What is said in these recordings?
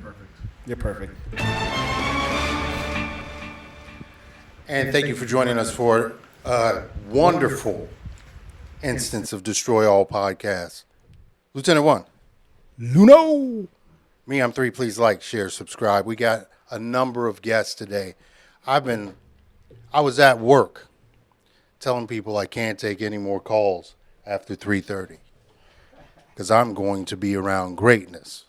perfect. You're perfect. And thank you for joining us for a wonderful instance of Destroy All podcast. Lieutenant 1. Luno! Me, I'm 3. Please like, share, subscribe. We got a number of guests today. I was at work telling people I can't take any more calls after 3:30 because I'm going to be around greatness.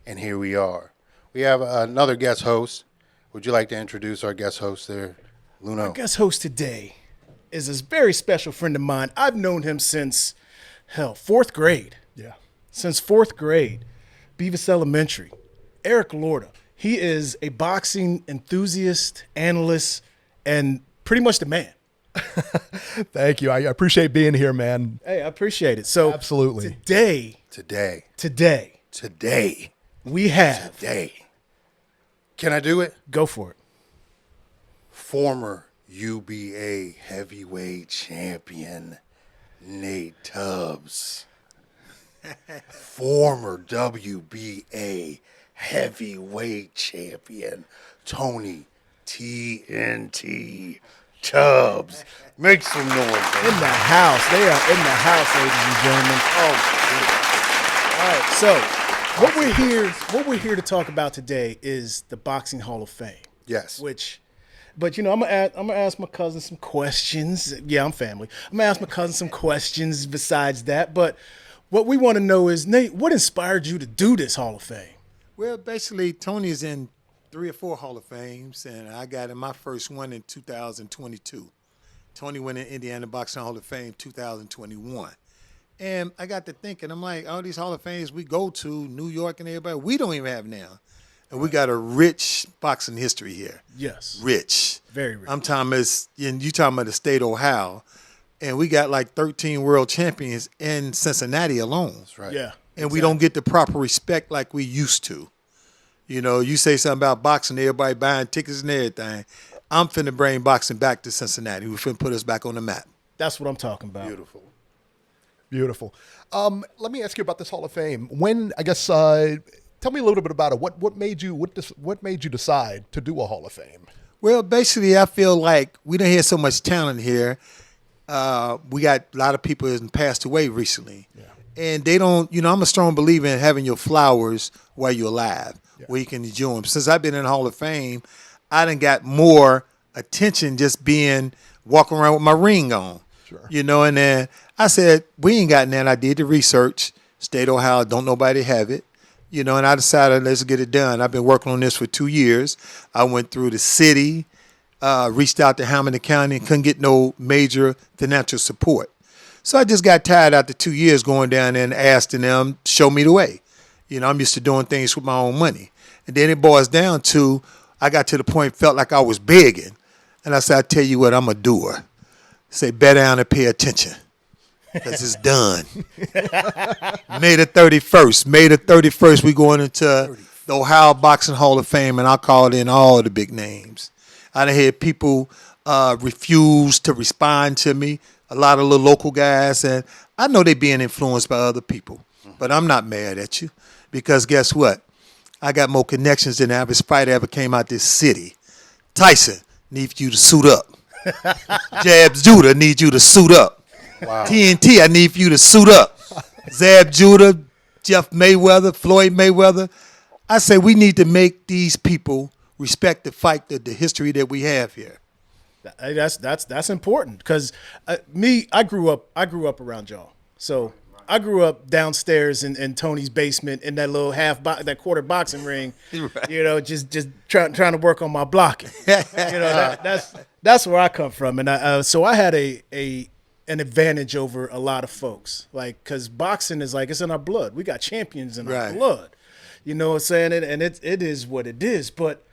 And here we are. We have another guest host. Would you like to introduce our guest host there, Luno? Our guest host today is a very special friend of mine. I've known him since, 4th grade. Yeah. Since 4th grade. Beavis Elementary. Eric Lorda. He is a boxing enthusiast, analyst, and pretty much the man. Thank you. I appreciate being here, man. Hey, I appreciate it. So Absolutely. Today, Today. we have. Can I do it? Go for it. Former UBA heavyweight champion Nate Tubbs. Former WBA heavyweight champion Tony TNT Tubbs. Make some noise. In the house. They are in the house, ladies and gentlemen. Oh, All right. So what we're here to talk about today is the Boxing Hall of Fame. yes. But I'm gonna ask my cousin some questions. Yeah, I'm family. I'm gonna ask my cousin some questions besides that. But what we want to know is, Nate, what inspired you to do this Hall of Fame? Well, basically, Tony's in 3 or 4 Hall of Fames, and I got in my first one in 2022. Tony went in Indiana Boxing Hall of Fame 2021. And I got to thinking, I'm like, all these Hall of Fames we go to, New York and everybody, we don't even have now. And we got a rich boxing history here. Yes. Rich. Very rich. I'm talking about, and you talking about the state of Ohio, and we got like 13 world champions in Cincinnati alone. That's right. Yeah. And we don't get the proper respect like we used to. You know, you say something about boxing, everybody buying tickets and everything. I'm finna bring boxing back to Cincinnati. We're finna put us back on the map. That's what I'm talking about. Beautiful. Let me ask you about this Hall of Fame. Tell me a little bit about it. What made you decide to do a Hall of Fame? Well, basically, I feel like we don't have so much talent here. We got a lot of people that passed away recently. Yeah. And they don't, I'm a strong believer in having your flowers while you're alive, where you can enjoy them. Since I've been in the Hall of Fame, I done got more attention just walking around with my ring on. Sure. And then I said, we ain't got that. I did the research. State of Ohio, don't nobody have it. And I decided, let's get it done. I've been working on this for 2 years. I went through the city, reached out to Hamilton County, and couldn't get no major financial support. So I just got tired after 2 years going down there and asking them, show me the way. I'm used to doing things with my own money. And then it boils down to, I got to the point, felt like I was begging. And I said, I tell you what, I'm a doer. Say, bet down and pay attention. Because it's done. May the 31st, we going into the Ohio Boxing Hall of Fame, and I called in all the big names. I done had people refuse to respond to me, a lot of little local guys, and I know they being influenced by other people. But I'm not mad at you, because guess what? I got more connections than the average fighter ever came out this city. Tyson needs you to suit up. Zab Judah needs you to suit up. Wow. TNT, I need for you to suit up. Zab Judah, Jeff Mayweather, Floyd Mayweather. I say we need to make these people respect the fight, the history that we have here. That's important because I grew up around y'all. So I grew up downstairs in Tony's basement in that little that quarter boxing ring. Right. Just trying to work on my blocking. That's where I come from, and so I had an advantage over a lot of folks, because boxing is it's in our blood. We got champions in our blood. You know what I'm saying? And it is what it is. But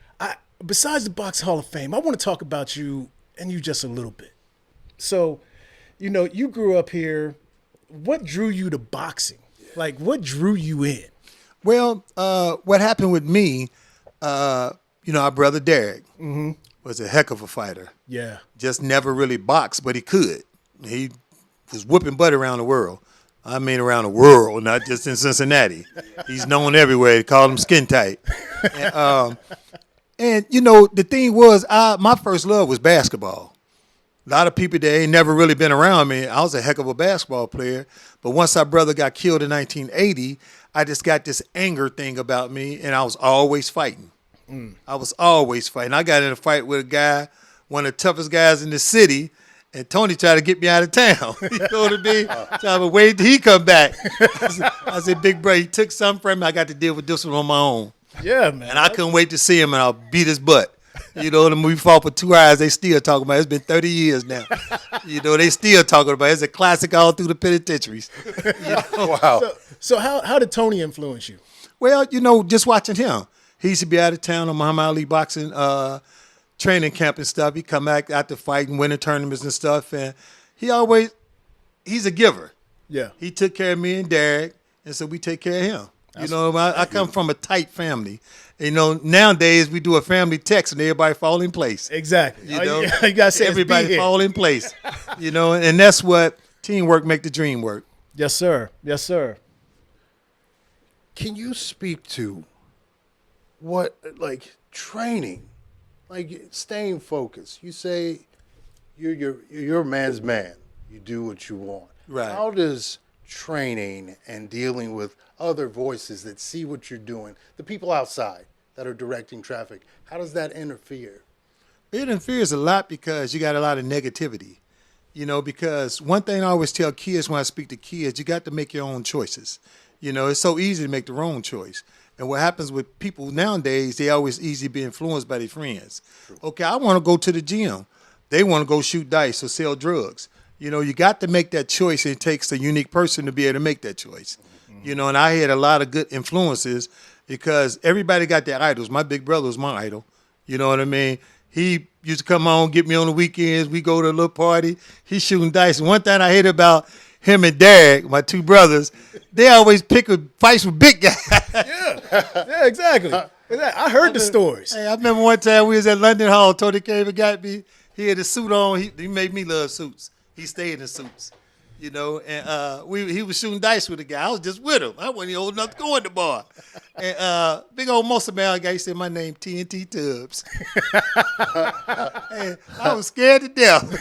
besides the Boxing Hall of Fame, I want to talk about you and you just a little bit. So, you grew up here. What drew you to boxing? What drew you in? Well, what happened with me, our brother Derek was a heck of a fighter. Yeah. Just never really boxed, but he could. He was whooping butt around the world. I mean around the world, not just in Cincinnati. He's known everywhere. They call him Skin Tight. And you know, the thing was, my first love was basketball. A lot of people that ain't never really been around me. I was a heck of a basketball player. But once our brother got killed in 1980, I just got this anger thing about me, and I was always fighting. I was always fighting. I got in a fight with a guy, one of the toughest guys in the city, and Tony tried to get me out of town. You know what I mean? So I was waiting till he come back. I said, big bro, he took something from me. I got to deal with this one on my own. Yeah, man. And I couldn't wait to see him, and I'll beat his butt. You know, we fought for 2 hours. They still talking about it. It's been 30 years now. You know, they still talking about it. It's a classic all through the penitentiaries. You know? Wow. So how did Tony influence you? Well, you know, just watching him. He used to be out of town on Muhammad Ali boxing training camp and stuff. He come back after fighting, winning tournaments and stuff. And he's a giver. Yeah. He took care of me and Derek, and so we take care of him. You know, I come from a tight family. You know, nowadays we do a family text and everybody fall in place. Exactly. You know, you gotta say everybody fall in place. You know, and that's what teamwork make the dream work. Yes, sir. Yes, sir. Can you speak to what, like, training, like staying focused? You say you're a man's man. You do what you want. Right. How does training and dealing with other voices that see what you're doing, the people outside that are directing traffic, how does that interfere? It interferes a lot because you got a lot of negativity. You know, because one thing I always tell kids when I speak to kids, you got to make your own choices. You know, it's so easy to make the wrong choice. And what happens with people nowadays, they always easy to be influenced by their friends. True. Okay, I want to go to the gym. They want to go shoot dice or sell drugs. You know, you got to make that choice. It takes a unique person to be able to make that choice. Mm-hmm. You know, and I had a lot of good influences because everybody got their idols. My big brother was my idol. You know what I mean? He used to come on, get me on the weekends. We go to a little party. He's shooting dice. And one thing I hate about him and Derek, my two brothers, they always pick fights with big guys. Yeah, exactly. I heard the stories. Hey, I remember one time we was at London Hall. Tony came and got me. He had a suit on. He made me love suits. He stayed in suits, you know. And he was shooting dice with a guy. I was just with him. I wasn't even old enough to go in the bar. And big old muscle man guy, he said, my name TNT Tubbs. And I was scared to death.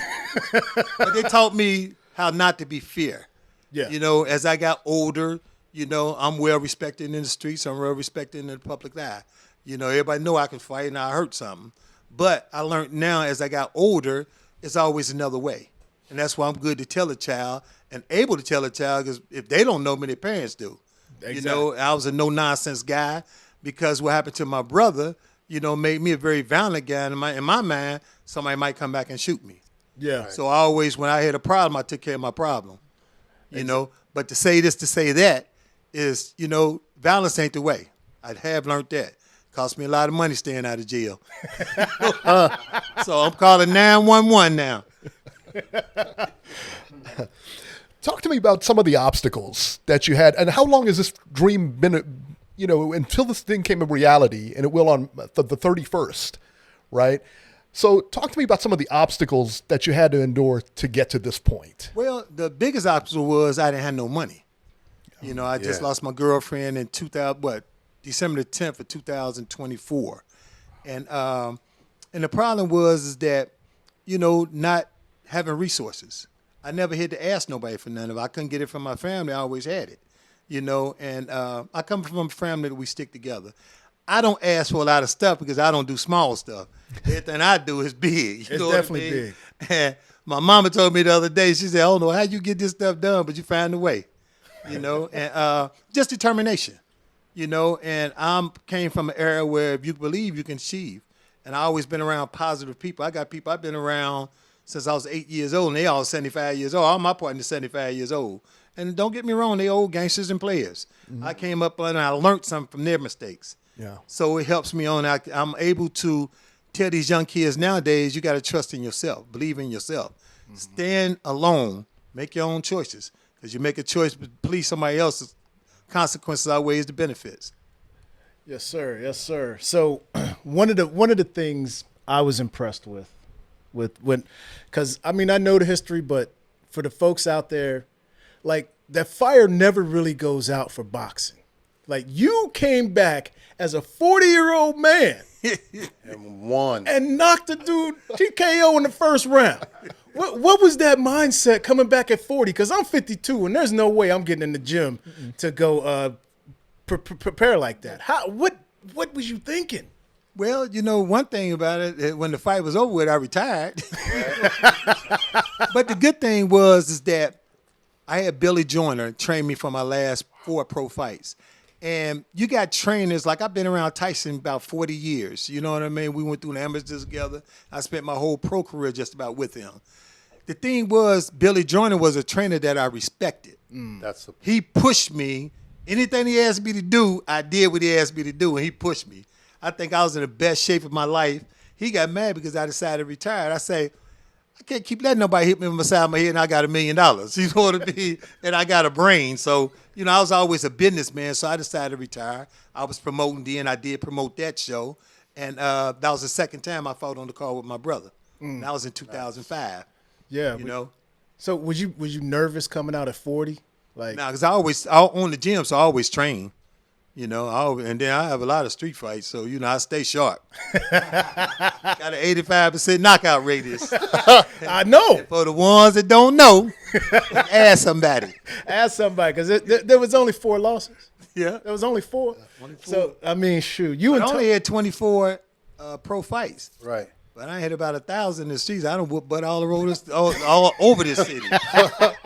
But they taught me how not to be fear. Yeah. You know, as I got older, you know, I'm well respected in the streets. I'm well respected in the public eye. You know, everybody know I can fight and I hurt something. But I learned now as I got older, it's always another way. And that's why I'm good to tell a child and able to tell a child because if they don't know me, their parents do. Exactly. You know, I was a no-nonsense guy because what happened to my brother, you know, made me a very violent guy. In my mind, somebody might come back and shoot me. Yeah. So I always, when I had a problem, I took care of my problem. You know, but to say this, to say that is, you know, violence ain't the way. I have learned that. Cost me a lot of money staying out of jail. So I'm calling 911 now. Talk to me about some of the obstacles that you had, and how long has this dream been, you know, until this thing came a reality, and it will on the 31st, right? So talk to me about some of the obstacles that you had to endure to get to this point. Well, the biggest obstacle was I didn't have no money. You know, I just lost my girlfriend in December the 10th of 2024. And the problem was that, you know, not having resources. I never had to ask nobody for none of it. I couldn't get it from my family. I always had it, you know. And I come from a family that we stick together. I don't ask for a lot of stuff because I don't do small stuff. Everything I do is big. You know definitely what I mean? big. And my mama told me the other day, she said, I don't know how you get this stuff done, but you find a way, you know. And just determination, you know. And I came from an era where if you believe, you can achieve. And I always been around positive people. I got people I've been around since I was 8 years old, and they all 75 years old. All my partners 75 years old. And don't get me wrong, they old gangsters and players. Mm-hmm. I came up and I learned something from their mistakes. Yeah. So it helps me on. I'm able to tell these young kids nowadays, you got to trust in yourself, believe in yourself. Mm-hmm. Stand alone, make your own choices. Because you make a choice to please somebody else's consequences outweighs the benefits. Yes, sir. Yes, sir. So one of the things I was impressed with when, because I mean I know the history, but for the folks out there, like that fire never really goes out for boxing. Like, you came back as a 40-year-old man And won. and knocked the dude TKO in the first round. What was that mindset coming back at 40? Because I'm 52, and there's no way I'm getting in the gym to go prepare like that. What was you thinking? Well, one thing about it, when the fight was over with, I retired. But the good thing is that I had Billy Joyner train me for my last 4 pro fights. And you got trainers, like I've been around Tyson about 40 years. You know what I mean? We went through the amateurs together. I spent my whole pro career just about with him. The thing was, Billy Joyner was a trainer that I respected. He pushed me. Anything he asked me to do, I did what he asked me to do, and he pushed me. I think I was in the best shape of my life. He got mad because I decided to retire. I say, I can't keep letting nobody hit me on the side of my head, and I got $1 million. You know what I mean? And I got a brain. So, I was always a businessman, so I decided to retire. I was promoting then. I did promote that show. And that was the second time I fought on the card with my brother. That was in 2005. Yeah. So was you nervous coming out at 40? Like, Nah, because I own the gym, so I always train. And then I have a lot of street fights, so I stay sharp. Got an 85% knockout radius. I know. For the ones that don't know, ask somebody. Ask somebody, because there was only 4 losses. Yeah, There was only 4. So, I mean, shoot. I only had 24 pro fights. Right. But I had about 1,000 in the streets. I don't whoop butt all over this city.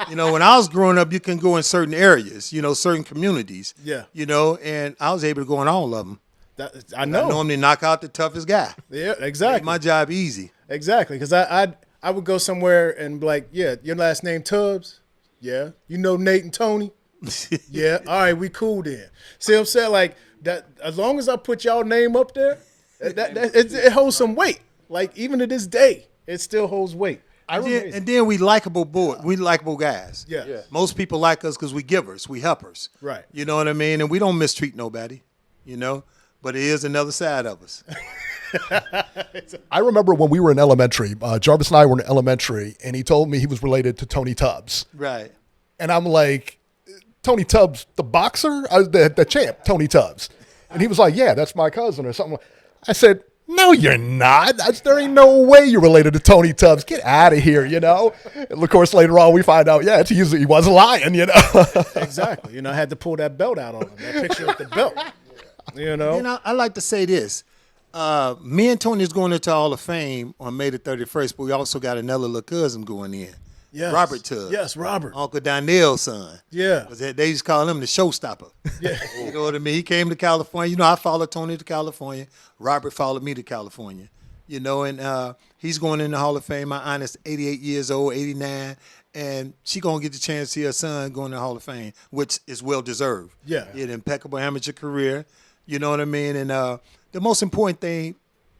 When I was growing up, you can go in certain areas, certain communities. Yeah. And I was able to go in all of them. I know. I normally knock out the toughest guy. Yeah, exactly. Make my job easy. Exactly, because I would go somewhere and be like, yeah, your last name Tubbs? Yeah. You know Nate and Tony? Yeah. All right, we cool then. See what I'm saying? Like, that, as long as I put y'all name up there, it holds some weight. Like, even to this day, it still holds weight. And then we likable guys. Yeah. Most people like us because we givers, we helpers. Right. You know what I mean? And we don't mistreat nobody, But it is another side of us. I remember when we were in elementary, Jarvis and I were in elementary, and he told me he was related to Tony Tubbs. Right. And I'm like, Tony Tubbs, the boxer? The champ, Tony Tubbs. And he was like, yeah, that's my cousin or something. I said, no, you're not. There ain't no way you're related to Tony Tubbs. Get out of here, And of course, later on, we find out, yeah, he was lying, Exactly. I had to pull that belt out on him, that picture with the belt. And I like to say this. Me and Tony is going into Hall of Fame on May the 31st, but we also got another little cousin going in. Yes. Robert Tubbs. Yes, Robert. Uncle Donnell's son. Yeah. Because they used to call him the showstopper. Yeah. You know what I mean? He came to California. I followed Tony to California. Robert followed me to California. And he's going in the Hall of Fame. My aunt is 88 years old, 89. And she going to get the chance to see her son go in the Hall of Fame, which is well-deserved. Yeah. He had an impeccable amateur career. You know what I mean? And the most important thing,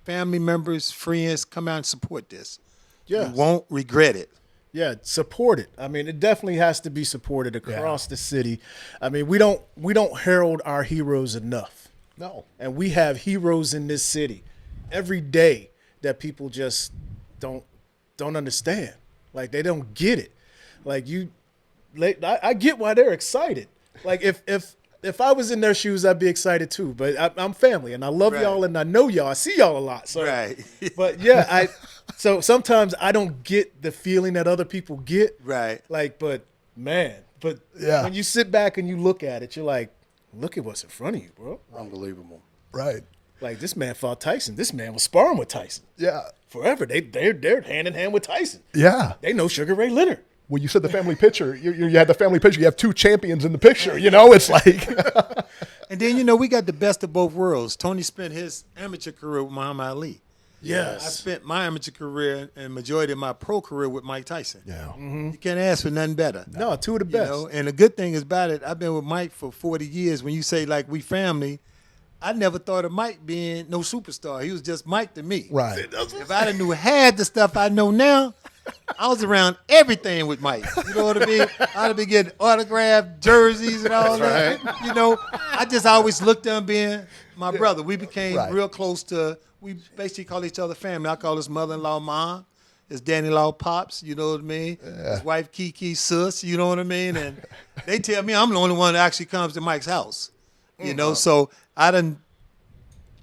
family members, friends, come out and support this. Yes. You won't regret it. Yeah, support it. I mean, it definitely has to be supported across the city. I mean, we don't herald our heroes enough. No. And we have heroes in this city every day that people just don't understand. Like, they don't get it. Like, I get why they're excited. Like, if I was in their shoes, I'd be excited too. But I'm family, and I love y'all, and I know y'all. I see y'all a lot. So, Right. But yeah, so sometimes I don't get the feeling that other people get. Right. Like, but man, Yeah. when you sit back and you look at it, you're like, look at what's in front of you, bro. Unbelievable. Right. Like, this man fought Tyson. This man was sparring with Tyson Yeah. forever. They're hand in hand with Tyson. Yeah. They know Sugar Ray Leonard. When you said the family picture, you had the family picture. You have 2 champions in the picture. It's like. And then, we got the best of both worlds. Tony spent his amateur career with Muhammad Ali. Yes. I spent my amateur career and majority of my pro career with Mike Tyson. Yeah. You can't ask for nothing better. No, 2 of the best. And the good thing is about it, I've been with Mike for 40 years. When you say, like, we family, I never thought of Mike being no superstar. He was just Mike to me. Right. If I knew half the stuff I know now, I was around everything with Mike. You know what I mean? I'd have been getting autographed jerseys and all that. I just always looked at him being my brother. We became real close to, we basically call each other family. I call his mother-in-law Mom. his Danny Law pops, you know what I mean? His wife Kiki sus, you know what I mean? And they tell me I'm the only one that actually comes to Mike's house, you know? So I done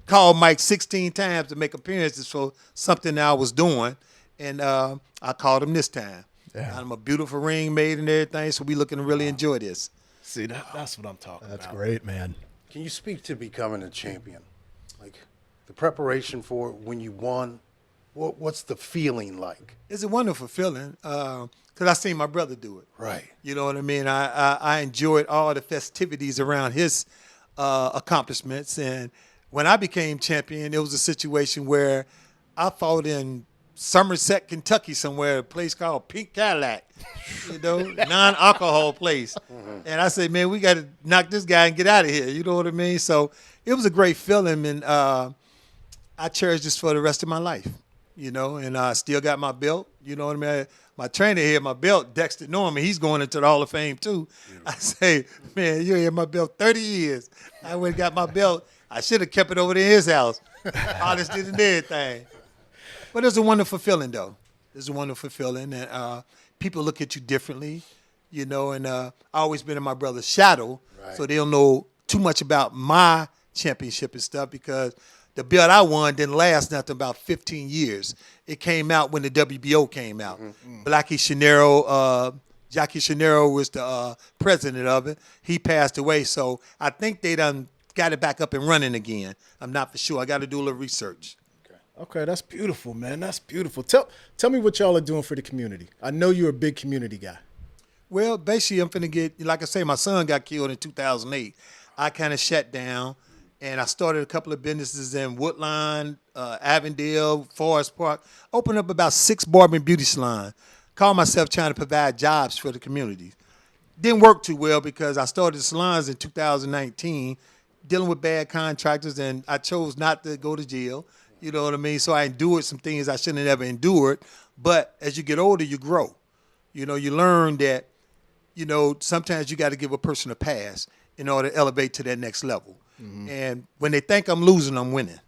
called Mike 16 times to make appearances for something that I was doing, and I called him this time. Yeah. Got him a beautiful ring made and everything, so we looking to really enjoy this. See, that's what I'm talking about. That's great, man. Can you speak to becoming a champion? Like the preparation for it when you won, what's the feeling like? It's a wonderful feeling because I seen my brother do it. Right. You know what I mean? I enjoyed all the festivities around his accomplishments. And when I became champion, it was a situation where I fought in Somerset, Kentucky somewhere, a place called Pink Cadillac, you know, non-alcohol place. And I said, man, we got to knock this guy and get out of here. You know what I mean? So it was a great feeling, and I cherish this for the rest of my life, you know, and I still got my belt. You know what I mean? My trainer here, my belt, Dexter Norman, he's going into the Hall of Fame too. I say, man, you had my belt 30 years. I went and got my belt. I should have kept it over there in his house. Polished it and everything. But it's a wonderful feeling, though. It's a wonderful feeling, and people look at you differently, you know. And I always been in my brother's shadow, so they don't know too much about my championship and stuff because the belt I won didn't last nothing about 15 years. It came out when the WBO came out. Jackie Shinero was the president of it. He passed away, so I think they done got it back up and running again. I'm not for sure. I got to do a little research. Okay, that's beautiful, man. That's beautiful. Tell me what y'all are doing for the community. I know you're a big community guy. Well, basically, I'm finna get, like I say, my son got killed in 2008. I kind of shut down, and I started a couple of businesses in Woodline, Avondale, Forest Park. Opened up about 6 barber and beauty salons. Called myself trying to provide jobs for the community. Didn't work too well because I started salons in 2019, dealing with bad contractors, and I chose not to go to jail. You know what I mean? So I endured some things I shouldn't have ever endured. But as you get older, you grow. You know, you learn that, you know, sometimes you got to give a person a pass in order to elevate to that next level. And when they think I'm losing, I'm winning.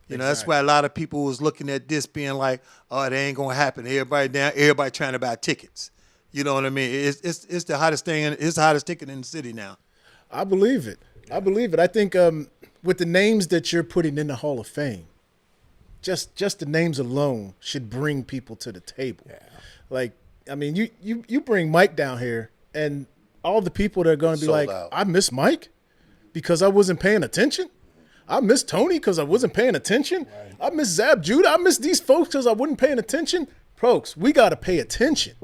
You know, that's why a lot of people was looking at this being like, oh, it ain't going to happen. Everybody trying to buy tickets. You know what I mean? It's the hottest thing. It's the hottest ticket in the city now. I believe it. I believe it. I think with the names that you're putting in the Hall of Fame, just the names alone should bring people to the table. Yeah. Like, I mean, you bring Mike down here, and all the people that are going to be Sold like, out. I miss Mike because I wasn't paying attention. I miss Tony because I wasn't paying attention. Right. I miss Zab Judah. I miss these folks because I wasn't paying attention. Folks, we got to pay attention.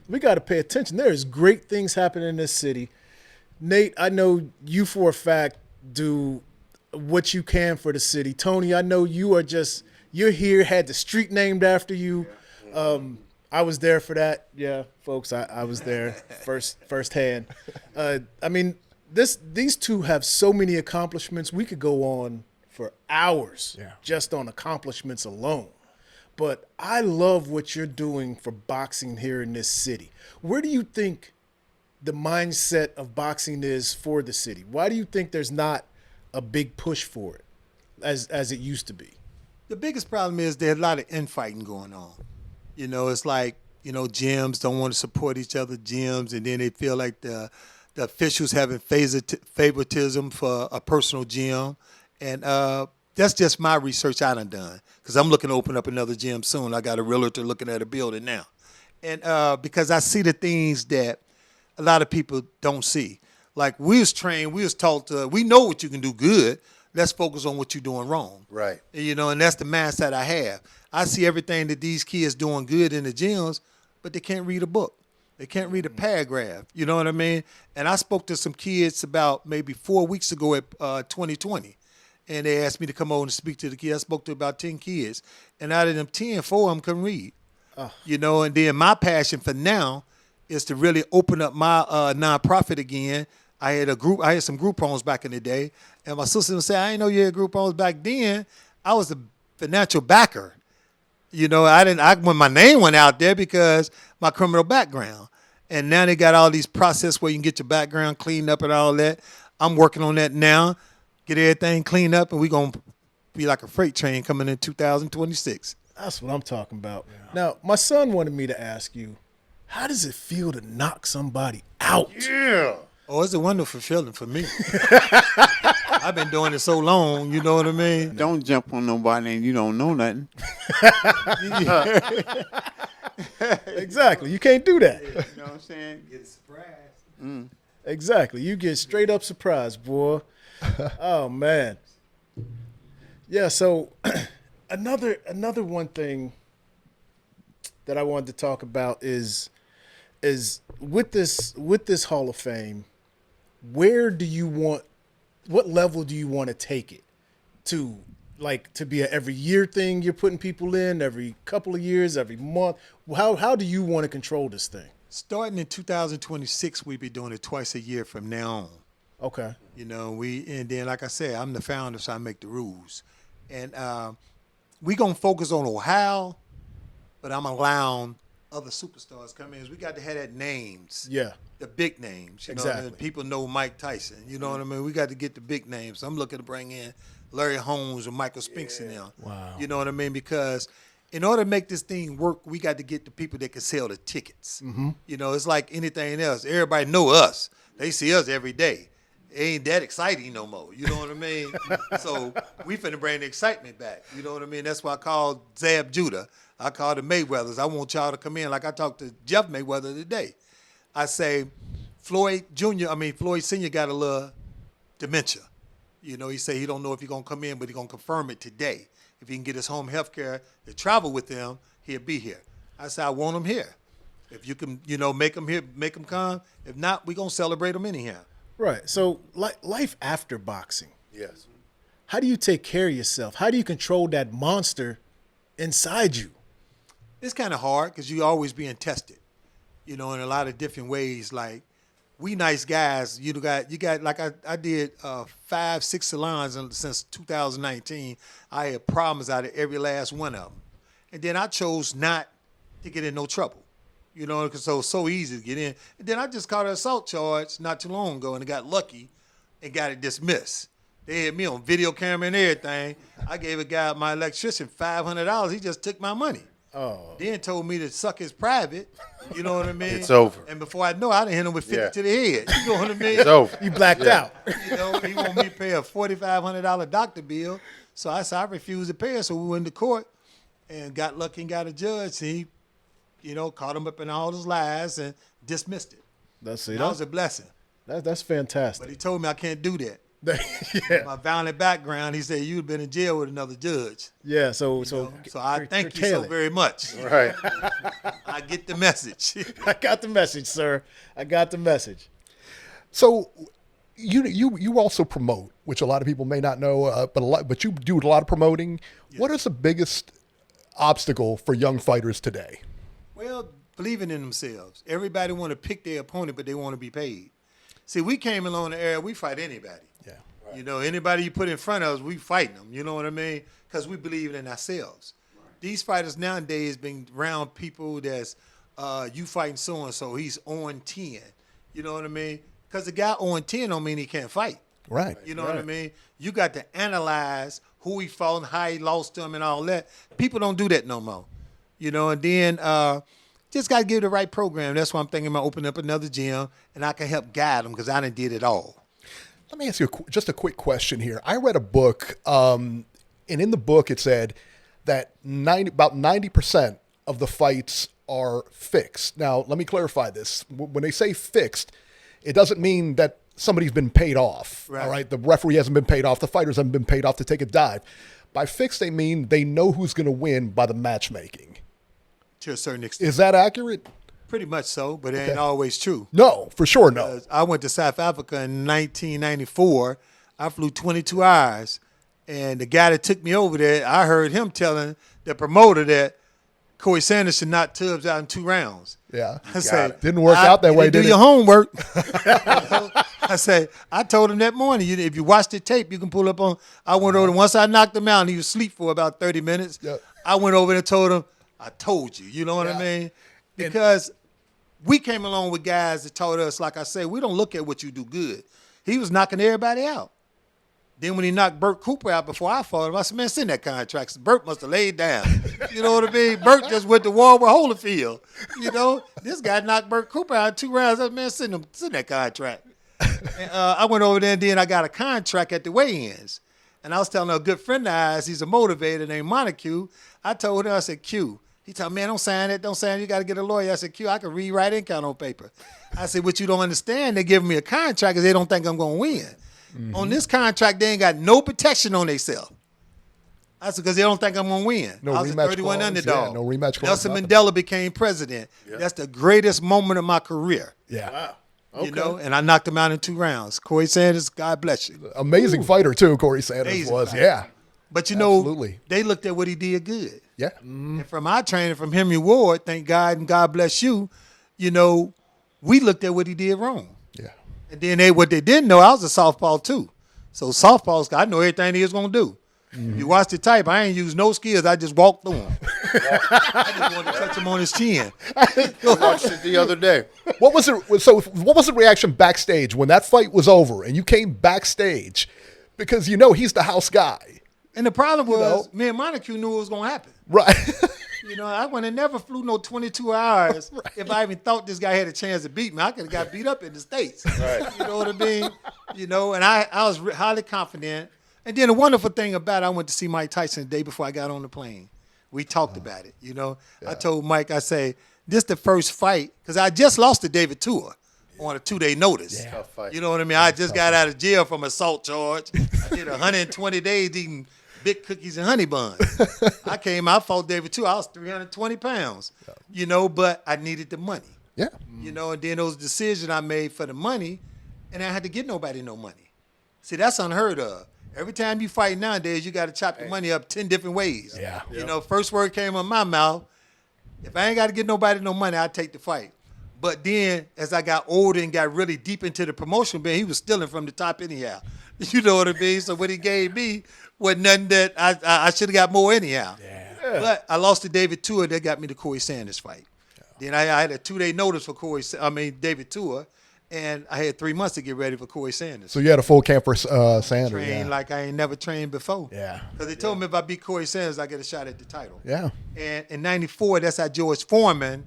We got to pay attention. There is great things happening in this city. Nate, I know you for a fact do what you can for the city. Tony, I know you're here, had the street named after you. I was there for that. Yeah, folks, I was there firsthand. I mean, these two have so many accomplishments. We could go on for hours just on accomplishments alone. But I love what you're doing for boxing here in this city. Where do you think the mindset of boxing is for the city? Why do you think there's not a big push for it as it used to be? The biggest problem is there's a lot of infighting going on. You know, it's like, you know, gyms don't want to support each other gyms, and then they feel like the officials having favoritism for a personal gym. And that's just my research I done because I'm looking to open up another gym soon. I got a realtor looking at a building now. And because I see the things that a lot of people don't see. Like we was trained, we was taught we know what you can do good. Let's focus on what you're doing wrong. Right. You know, and that's the mindset I have. I see everything that these kids doing good in the gyms, but they can't read a book. They can't read a paragraph. You know what I mean? And I spoke to some kids about maybe 4 weeks ago at 2020. And they asked me to come over and speak to the kids. I spoke to about 10 kids. And out of them 10, 4 of them couldn't read. You know, and then my passion for now is to really open up my nonprofit again. I had some group homes back in the day. And my sister would say, I didn't know you had group homes back then. I was a financial backer. You know, when my name went out there because my criminal background. And now they got all these processes where you can get your background cleaned up and all that. I'm working on that now. Get everything cleaned up, and we're going to be like a freight train coming in 2026. That's what I'm talking about. Now, my son wanted me to ask you, how does it feel to knock somebody out? Yeah. Oh, it's a wonderful feeling for me. I've been doing it so long, you know what I mean? Don't jump on nobody and you don't know nothing. Exactly. You can't do that. You know what I'm saying? Get surprised. Exactly. You get straight up surprised, boy. Oh, man. Yeah, so another one thing that I wanted to talk about is with this Hall of Fame, what level do you want to take it to? Like, to be a every year thing you're putting people in, every couple of years, every month? How do you want to control this thing? Starting in 2026, we'll be doing it twice a year from now on. Okay. You know, and then, like I said, I'm the founder, so I make the rules. And we going to focus on Ohio, but I'm allowing other superstars come in. We got to have that names. Yeah. The big names. You know what I mean? Exactly. People know Mike Tyson. You know what I mean? We got to get the big names. I'm looking to bring in Larry Holmes or Michael Spinks in there. Wow. You know what I mean? Because in order to make this thing work, we got to get the people that can sell the tickets. Mm-hmm. You know, it's like anything else. Everybody know us. They see us every day. It ain't that exciting no more. You know what I mean? So we finna bring the excitement back. You know what I mean? That's why I called Zab Judah. I called the Mayweathers. I want y'all to come in like I talked to Jeff Mayweather today. I say, Floyd Sr. got a little dementia. You know, he say he don't know if he's going to come in, but he's going to confirm it today. If he can get his home health care to travel with him, he'll be here. I said, I want him here. If you can, you know, make him here, make him come. If not, we're going to celebrate him anyhow. Right. So, life after boxing. Yes. How do you take care of yourself? How do you control that monster inside you? It's kind of hard because you always being tested, you know, in a lot of different ways. Like, we nice guys. You got like I did 5-6 salons since 2019. I had problems out of every last one of them. And then I chose not to get in no trouble. You know, because it was so easy to get in. And then I just caught an assault charge not too long ago and I got lucky and got it dismissed. They had me on video camera and everything. I gave a guy, my electrician, $500. He just took my money. Oh. Then told me to suck his private. You know what I mean? It's over. And before I know, I done hit him with 50 to the head. You know what I mean? It's over. You blacked out. You know, he want me to pay a $4,500 doctor bill. So I said I refused to pay it. So we went to court and got lucky and got a judge. He, you know, caught him up in all his lies and dismissed it. That was a blessing. That's fantastic. But he told me I can't do that. Yeah. My violent background, he said, you'd been in jail with another judge. Yeah. So I thank you so very much. Right. I get the message. I got the message, sir. I got the message. So you also promote, which a lot of people may not know, but you do a lot of promoting. Yes. What is the biggest obstacle for young fighters today? Well, believing in themselves. Everybody want to pick their opponent, but they want to be paid. See, we came along the era, we fight anybody. Yeah. Right. You know, anybody you put in front of us, we fighting them. You know what I mean? Because we believe in ourselves. Right. These fighters nowadays been around people that's, you fighting so-and-so, he's on 10. You know what I mean? Because the guy on 10 don't mean he can't fight. Right. You know what I mean? You got to analyze who he fought and how he lost to him and all that. People don't do that no more. You know, and then just got to give the right program. That's why I'm thinking about opening up another gym, and I can help guide them because I done did it all. Let me ask you just a quick question here. I read a book, and in the book it said that about 90% of the fights are fixed. Now, let me clarify this. When they say fixed, it doesn't mean that somebody's been paid off. Right. All right, the referee hasn't been paid off. The fighters haven't been paid off to take a dive. By fixed, they mean they know who's going to win by the matchmaking. To a certain extent. Is that accurate? Pretty much so, but it ain't always true. No, for sure no. I went to South Africa in 1994. I flew 22 hours, and the guy that took me over there, I heard him telling the promoter that Corey Sanders should knock Tubbs out in 2 rounds. Yeah. I said, didn't work out that way, did it? Do your homework. I said, I told him that morning, if you watch the tape, you can pull up on. I went over, once I knocked him out, and he was asleep for about 30 minutes. Yep. I went over and told him, I told you. You know what I mean? Because we came along with guys that told us, like I say, we don't look at what you do good. He was knocking everybody out. Then when he knocked Burt Cooper out before I fought him, I said, man, send that contract. So Burt must have laid down. You know what I mean? Burt just went to war with Holyfield. You know, this guy knocked Burt Cooper out in 2 rounds. I said, man, send that contract. And, I went over there and then I got a contract at the weigh-ins. And I was telling a good friend of ours, he's a motivator named Montague. I told him, I said, Q. He told me, man, don't sign it. Don't sign it. You got to get a lawyer. I said, Q, I can read, write, and count on paper. I said, what you don't understand, they're giving me a contract because they don't think I'm going to win. Mm-hmm. On this contract, they ain't got no protection on themselves. I said, because they don't think I'm going to win. No I was a rematch 31 clause. underdog. Yeah, no rematch clause. Nelson Mandela became president. Yeah. That's the greatest moment of my career. Yeah. Wow. Okay. You know, and I knocked him out in 2 rounds. Corey Sanders, God bless you. Amazing fighter, too, Corey Sanders Amazing was. fighter. Yeah. But, you know, Absolutely. they looked at what he did good. Yeah. And from our training, from Henry Ward, thank God and God bless you, you know, we looked at what he did wrong. Yeah. And then what they didn't know, I was a softball too. So softballs, I know everything he was going to do. Mm-hmm. You watch the tape, I ain't used no skills. I just walked through him. I just wanted to touch him on his chin. I watched it the other day. What was the reaction backstage when that fight was over and you came backstage? Because you know he's the house guy. And the problem was, me and Montague knew it was going to happen. Right. You know, I would have never flew no 22 hours right. If I even thought this guy had a chance to beat me. I could have got beat up in the States. Right. You know what I mean? You know, and I was highly confident. And then the wonderful thing about it, I went to see Mike Tyson the day before I got on the plane. We talked about it, you know. Yeah. I told Mike, I say, this the first fight, because I just lost to David Tua on a 2-day notice. Yeah. Tough fight. You know what I mean? I just got out of jail from assault charge. I did 120 days eating big cookies and honey buns. I fought David Tua. I was 320 pounds, you know, but I needed the money. Yeah. You know, and then those decisions I made for the money, and I had to get nobody no money. See, that's unheard of. Every time you fight nowadays, you got to chop your money up 10 different ways. Yeah. You know, first word came out of my mouth, if I ain't got to get nobody no money, I'd take the fight. But then, as I got older and got really deep into the promotion, man, he was stealing from the top anyhow. You know what I mean? So what he gave me was nothing that I should have got more anyhow. Yeah. But I lost to David Tua. That got me the Corey Sanders fight. Yeah. Then I had a 2-day notice for David Tua. And I had 3 months to get ready for Corey Sanders. So you had a full camp for Sanders. Trained like I ain't never trained before. Yeah. Because they told me if I beat Corey Sanders, I get a shot at the title. Yeah. And in '94, that's how George Foreman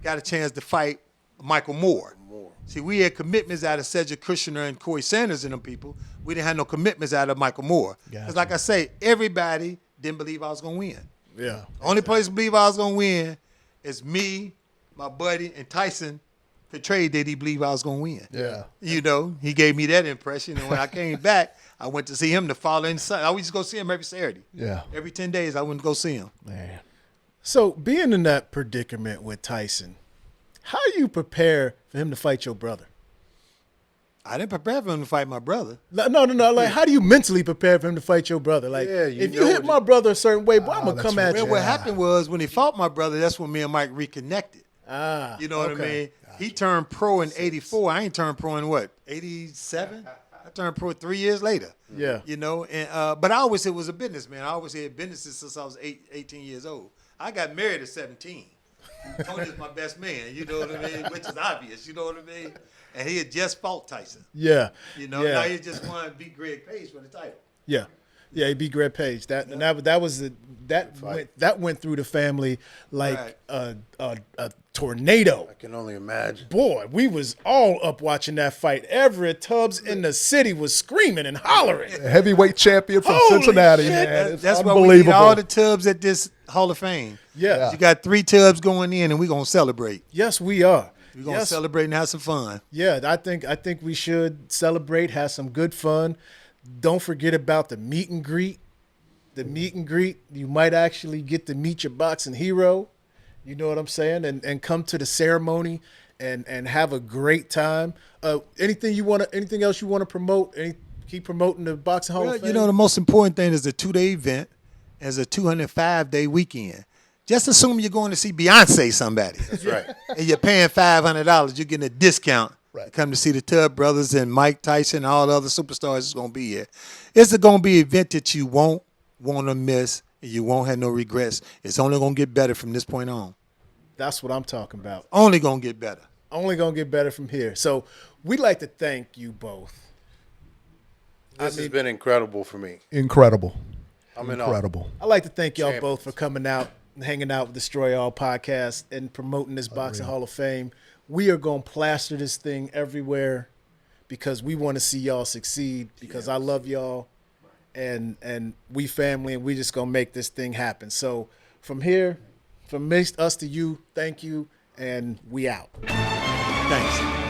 got a chance to fight Michael Moore. See, we had commitments out of Cedric Kushner and Corey Sanders and them people. We didn't have no commitments out of Michael Moore. Because like I say, everybody didn't believe I was going to win. Yeah. Only person believe I was going to win is me, my buddy, and Tyson. Trade that he believed I was going to win. Yeah. You know, he gave me that impression. And when I came back, I went to see him the following Sunday. I used to go see him every Saturday. Yeah. Every 10 days, I went to go see him. Man. So being in that predicament with Tyson, how do you prepare for him to fight your brother? I didn't prepare for him to fight my brother. No. Like, how do you mentally prepare for him to fight your brother? Like, if you hit my brother a certain way, boy, I'm going to come at you. What happened was when he fought my brother, that's when me and Mike reconnected. You know what I mean? He turned pro in '84. I ain't turned pro in what, '87? I turned pro 3 years later. Yeah. You know, and but I always said was a businessman. I always had businesses since I was 18 years old. I got married at 17. Tony's my best man, you know what I mean? Which is obvious, you know what I mean? And he had just fought Tyson. Yeah. You know, now he just wanted to beat Greg Page for the title. Yeah. Yeah, he beat Greg Page. That went through the family like a tornado. I can only imagine. Boy, we was all up watching that fight. Everett Tubbs in the city was screaming and hollering. A heavyweight champion from Holy Cincinnati, shit. man. It's That's why unbelievable. we need all the Tubbs at this Hall of Fame. Yeah. You got 3 Tubbs going in, and we're going to celebrate. Yes, we are. We're going to celebrate and have some fun. Yeah, I think we should celebrate, have some good fun. Don't forget about the meet and greet. The meet and greet, you might actually get to meet your boxing hero. You know what I'm saying? And come to the ceremony and have a great time. Anything else you want to promote? Keep promoting the Boxing Hall of Fame? You know, the most important thing is a 2-day event. It's a 205-day weekend. Just assume you're going to see Beyonce somebody. That's right. And you're paying $500. You're getting a discount. Right. Come to see the Tubb brothers and Mike Tyson and all the other superstars that's going to be here. It's going to be an event that you won't want to miss. And you won't have no regrets. It's only going to get better from this point on. That's what I'm talking about. Only going to get better. Only going to get better from here. So we'd like to thank you both This has been incredible for me. Incredible. I'm in awe. Incredible. I'd like to thank y'all Champions. both for coming out and hanging out with Destroy All podcast and promoting this Boxing Hall of Fame. We are going to plaster this thing everywhere because we want to see y'all succeed because I love y'all and we family and we just going to make this thing happen. So from here, from us to you, thank you, and we out. Thanks.